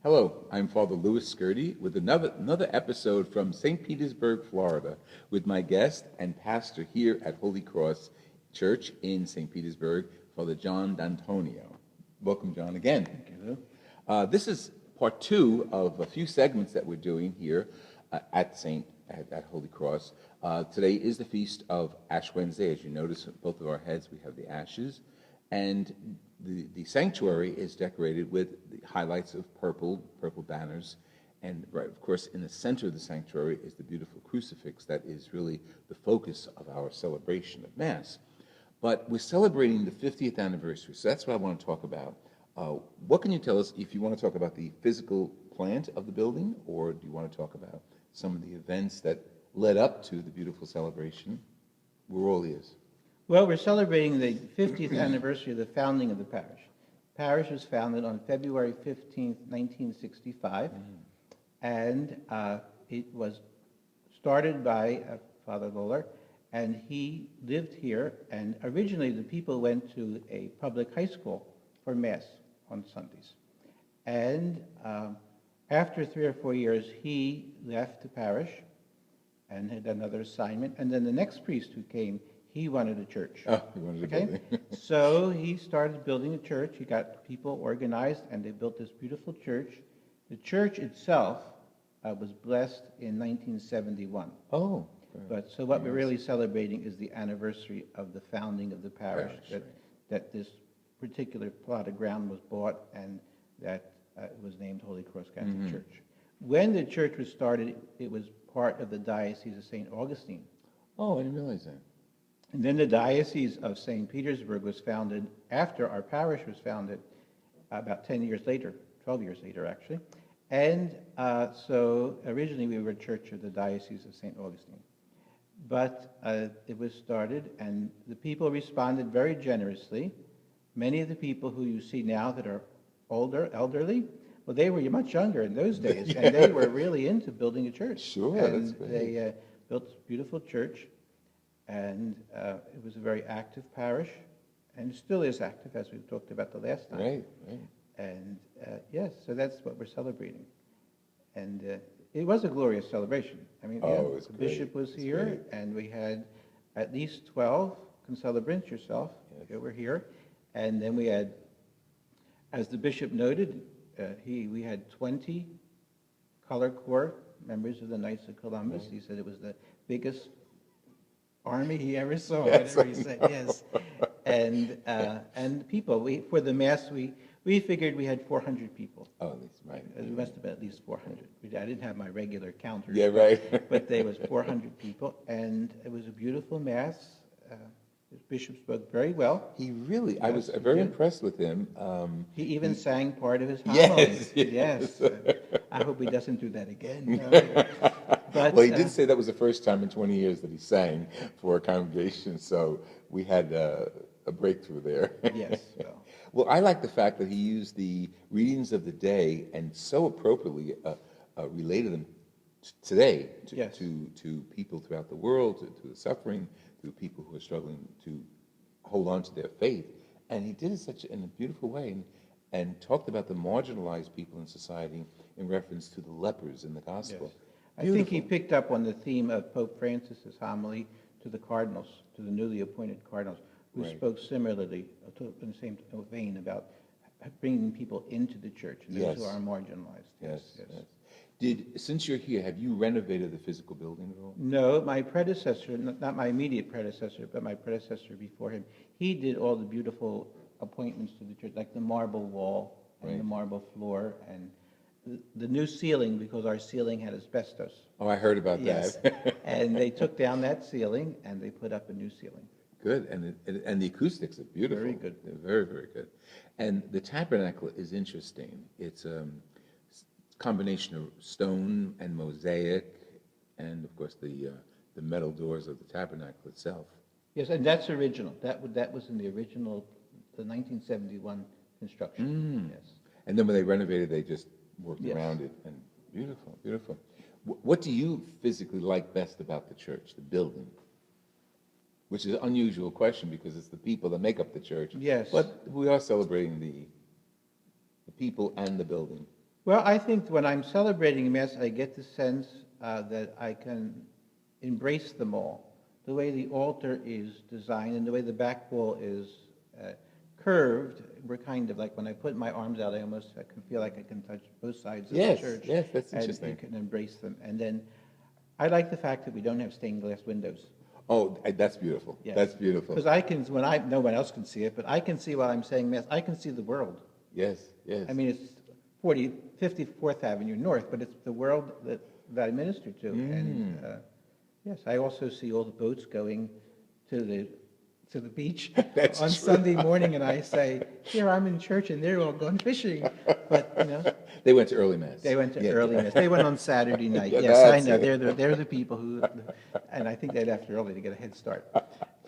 Hello, I'm Father Louis Skirty with another episode from St. Petersburg, Florida, with my guest and pastor here at Holy Cross Church in St. Petersburg, Father John D'Antonio. Welcome, John, again. Thank you. This is part two of a few segments that we're doing here at Holy Cross. Today is the feast of Ash Wednesday. As you notice, on both of our heads we have the ashes, and the sanctuary is decorated with the highlights of purple banners, and right, of course, in the center of the sanctuary is the beautiful crucifix that is really the focus of our celebration of Mass. But we're celebrating the 50th anniversary, so that's what I want to talk about. What can you tell us, if you want to talk about the physical plant of the building, or do you want to talk about some of the events that led up to the beautiful celebration? We're all ears. Well, we're celebrating the 50th anniversary of the founding of the parish. The parish was founded on February 15th, 1965, and it was started by Father Loller, and he lived here, and originally the people went to a public high school for Mass on Sundays. And after 3 or 4 years, he left the parish and had another assignment, and then the next priest who came, he wanted a church. Oh, he wanted a building. So he started building a church. He got people organized, and they built this beautiful church. The church itself was blessed in 1971. Oh. But so what we're really celebrating is the anniversary of the founding of the parish, that this particular plot of ground was bought, and that it was named Holy Cross Catholic Church. When the church was started, it was part of the Diocese of St. Augustine. Oh, I didn't realize that. And then the Diocese of St. Petersburg was founded after our parish was founded, about 10 years later, 12 years later, actually. And so originally we were a church of the Diocese of St. Augustine. But it was started, and the people responded very generously. Many of the people who you see now that are elderly, well, they were much younger in those days, and they were really into building a church. Sure, and that's great. They built a beautiful church, and it was a very active parish, and still is active, as we talked about the last time. Right. And yes, so that's what we're celebrating. And it was a glorious celebration. I mean, Oh, it was the great. bishop was It's here, great. and we had at least 12 concelebrants, yourself, you were here. And then we had, as the bishop noted, we had 20 color corps members of the Knights of Columbus. He said it was the biggest army he ever saw. Yes, Whatever he said, yes. And people, for the Mass, we figured we had 400 people. Oh, at least, right. It must have been at least 400. I didn't have my regular counter. Yeah, right. But there was 400 people, and it was a beautiful Mass. The bishop spoke very well. He really, I was Yes, very yeah. impressed with him. He even sang part of his Yes, homily. yes. I hope he doesn't do that again. But, Well, he did say that was the first time in 20 years that he sang for a congregation, so we had a breakthrough there. Yes. Well, Well, I like the fact that he used the readings of the day and so appropriately related them today Yes. to people throughout the world, to the suffering, to people who are struggling to hold on to their faith. And he did it in a beautiful way, and talked about the marginalized people in society in reference to the lepers in the gospel. yes. I think he picked up on the theme of Pope Francis's homily to the cardinals, to the newly appointed cardinals, who Right. spoke similarly, in the same vein, about bringing people into the church, those Yes. who are marginalized. Yes. Since you're here, have you renovated the physical building at all? No, my predecessor, not my immediate predecessor, but my predecessor before him, he did all the beautiful appointments to the church, like the marble wall and Right. the marble floor and the new ceiling, because our ceiling had asbestos. Oh, I heard about Yes. that. And they took down that ceiling and they put up a new ceiling. Good, and the acoustics are beautiful. Very good. They're very, very good. And the tabernacle is interesting. It's a combination of stone and mosaic, and of course the metal doors of the tabernacle itself. Yes, and that's original. That was in the original, the 1971 construction. Yes. And then when they renovated, they just worked Yes. around it. And beautiful, beautiful. What do you physically like best about the church, the building? Which is an unusual question because it's the people that make up the church. Yes. But we are celebrating the people and the building. Well, I think when I'm celebrating Mass, I get the sense that I can embrace them all. The way the altar is designed and the way the back wall is curved, we're kind of like, when I put my arms out, I can feel like I can touch both sides of the Yes, church. yes, that's and interesting. you can embrace them. And then I like the fact that we don't have stained glass windows. Oh, that's beautiful. Yes. That's beautiful. Because no one else can see it, but I can see while I'm saying Mass, I can see the world. Yes, yes. I mean, it's 54th Avenue North, but it's the world that I minister to. And yes, I also see all the boats going to the beach That's on true. Sunday morning, and I say, here I'm in church, and they're all going fishing. But, They went to early mass. they went to Yeah. early Mass. They went on Saturday night. Yeah, Yes, I that's know. it. They're the people who, and I think they left early to get a head start.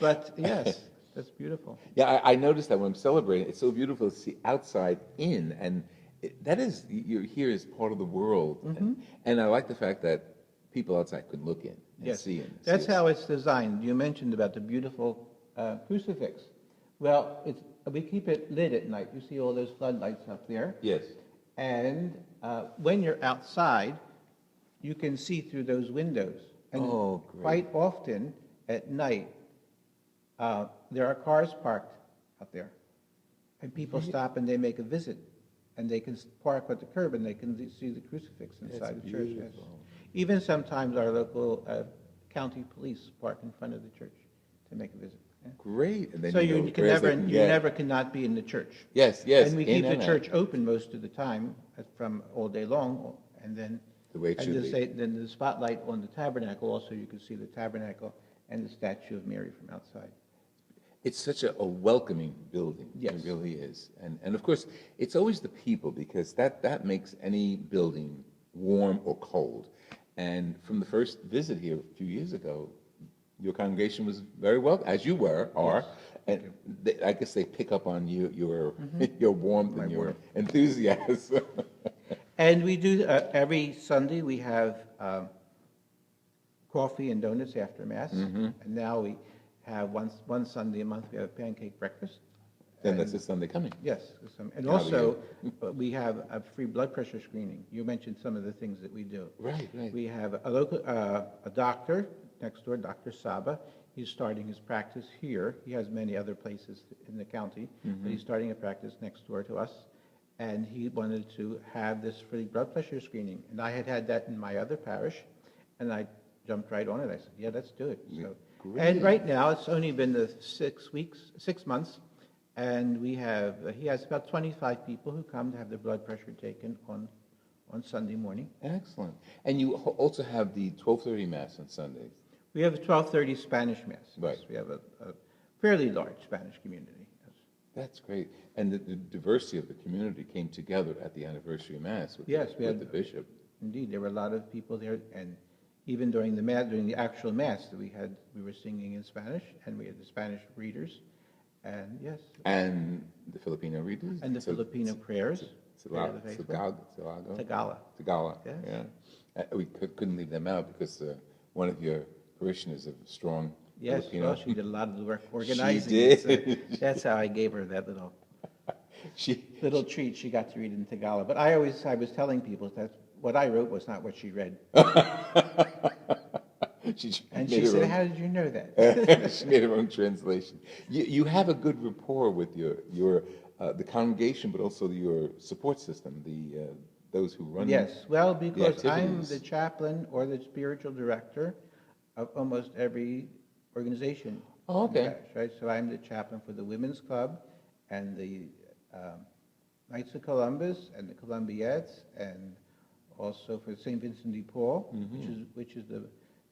But, yes, that's beautiful. Yeah, I noticed that when I'm celebrating, it's so beautiful to see outside in, and that is, you're here as part of the world. And I like the fact that people outside could look in and Yes, see it. that's how it's designed. You mentioned about the beautiful crucifix. Well, we keep it lit at night. You see all those floodlights up there. Yes. And when you're outside, you can see through those windows. And Oh, great. quite often at night, there are cars parked out there. And people stop and they make a visit. And they can park at the curb and they can see the crucifix inside the church. Yes. beautiful. Even sometimes our local county police park in front of the church to make a visit. Yeah. Great. And then So you know you as can rare as never, they can you get. never cannot be in the church. Yes, yes. And we in keep the and out. church open most of the time from all day long, and then The way it and should the be. then the spotlight on the tabernacle. Also, you can see the tabernacle and the statue of Mary from outside. It's such a welcoming building. Yes. It really is. And of course, it's always the people, because that makes any building warm or cold. And from the first visit here a few years ago, your congregation was very well, as you are. And I guess they pick up on your warmth and your enthusiasm. And we do every Sunday. We have coffee and donuts after Mass, and now we have one Sunday a month we have a pancake breakfast. Then that's this Sunday coming. Yes, and How also we have a free blood pressure screening. You mentioned some of the things that we do. Right, right. We have a local a doctor next door, Dr. Saba. He's starting his practice here. He has many other places in the county, but he's starting a practice next door to us. And he wanted to have this free blood pressure screening. And I had that in my other parish, and I jumped right on it. I said, yeah, let's do it. So, Great. and right now, it's only been the 6 months, and he has about 25 people who come to have their blood pressure taken on Sunday morning. Excellent. And you also have the 12:30 Mass on Sundays. We have a 12:30 Spanish Mass. Right. We have a fairly large Spanish community. Yes. That's great. And the diversity of the community came together at the anniversary Mass with, Yes, we with had- the bishop. Indeed, there were a lot of people there, and even during the actual Mass that we were singing in Spanish, and we had the Spanish readers, and yes, And the Filipino readers. and the Filipino prayers. Prayer of the faithful. Tagala. Tagala, Yes. yeah. We couldn't leave them out because one of your parishioners of strong Yes, Filipino. well, she did a lot of the work organizing did. it. So that's how I gave her that She, little treat. She got to read in Tagalog. But I was telling people that what I wrote was not what she read. And she made her said, own- "How did you know that?" she made her own translation. You have a good rapport with your the congregation, but also your support system, those who run. Yes, well, because I'm activities. the chaplain or the spiritual director of almost every organization. Oh, in the okay. parish, right? So I'm the chaplain for the Women's Club and the Knights of Columbus and the Columbiettes, and also for St. Vincent de Paul, which is the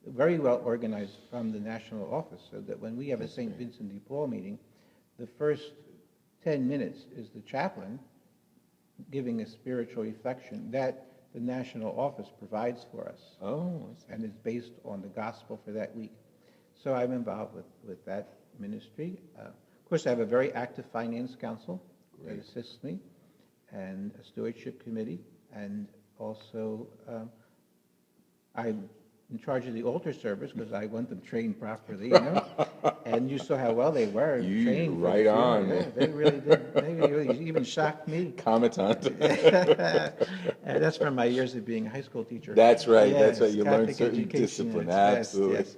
very well organized from the national office, so that when we have a St. Vincent de Paul meeting, the first 10 minutes is the chaplain giving a spiritual reflection that the national office provides for us, Oh, I see. and it's based on the gospel for that week. So I'm involved with that ministry. Of course, I have a very active finance council that assists me, and a stewardship committee, and also I in charge of the altar service because I want them trained properly, you know. And you saw how well they were You trained. For the right funeral. on. Yeah, they really did. They really even shocked me. Comitant. And that's from my years of being a high school teacher. That's right. That's right. Yes, You learn Catholic certain education at discipline. its best, Absolutely. yes.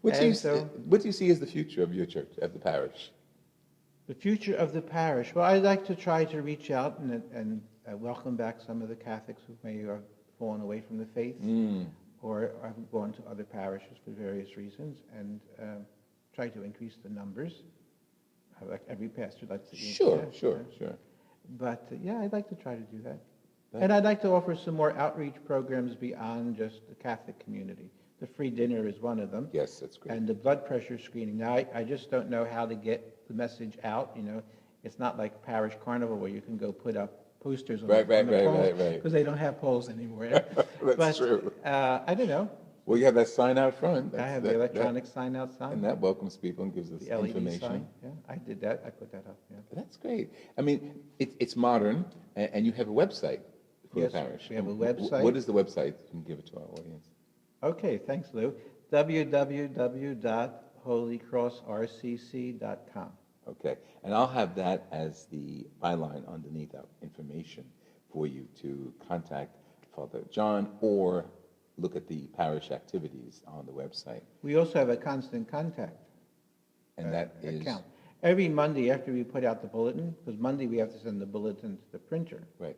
What do you And so- what do you see as the future of your church, of the parish? The future of the parish. Well, I'd like to try to reach out and welcome back some of the Catholics who may have fallen away from the faith or have gone to other parishes for various reasons, and try to increase the numbers. Like every pastor likes to. Sure. But yeah, I'd like to try to do that. And I'd like to offer some more outreach programs beyond just the Catholic community. The free dinner is one of them. Yes, that's great. And the blood pressure screening. Now, I just don't know how to get the message out, you know. It's not like Parish Carnival where you can go put up posters on the poles, because they don't have poles anymore. That's true. I don't know. Well, you have that sign out front. I have the electronic sign outside. And that welcomes people and gives us The LED information. sign. Yeah, I did that. I put that up. Yeah. That's great. I mean, it's modern, and you have a website for Yes, the parish. we have a website. What is the website? You can give it to our audience. Okay, thanks, Lou. www.holycrossrcc.com. Okay, and I'll have that as the byline underneath our information for you to contact Father John or look at the parish activities on the website. We also have a constant contact And that is, account. Every Monday after we put out the bulletin, because Monday we have to send the bulletin to the printer. right,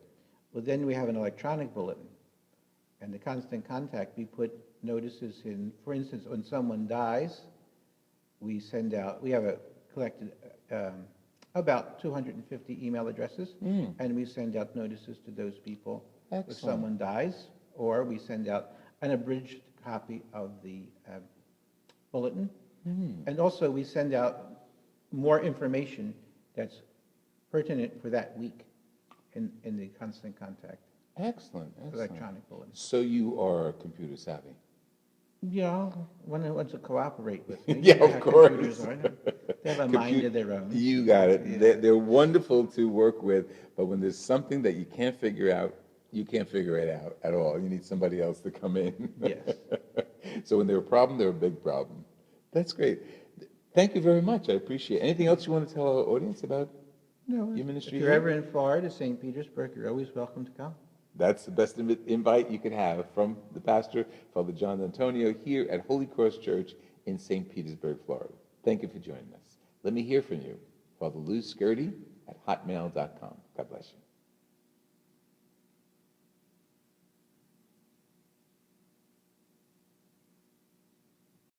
Well, then we have an electronic bulletin. And the constant contact, we put notices in, for instance, when someone dies, we send out, we have collected about 250 email addresses, and we send out notices to those people if Excellent. someone dies, or we send out an abridged copy of the bulletin. And also we send out more information that's pertinent for that week in the constant contact excellent. electronic bulletin. So you are computer savvy. Yeah, one who wants to cooperate with me. Yeah, You know of how course. computers are. They have a mind of their own. You got it. Yeah. They're wonderful to work with, but when there's something that you can't figure out, you can't figure it out at all. You need somebody else to come in. Yes. So when they're a problem, they're a big problem. That's great. Thank you very much. I appreciate it. Anything else you want to tell our audience about No, your ministry? if you're here? ever in Florida, St. Petersburg, you're always welcome to come. That's the best invite you could have from the pastor, Father John Antonio, here at Holy Cross Church in St. Petersburg, Florida. Thank you for joining us. Let me hear from you. Father Lou Skirty at hotmail.com. God bless you.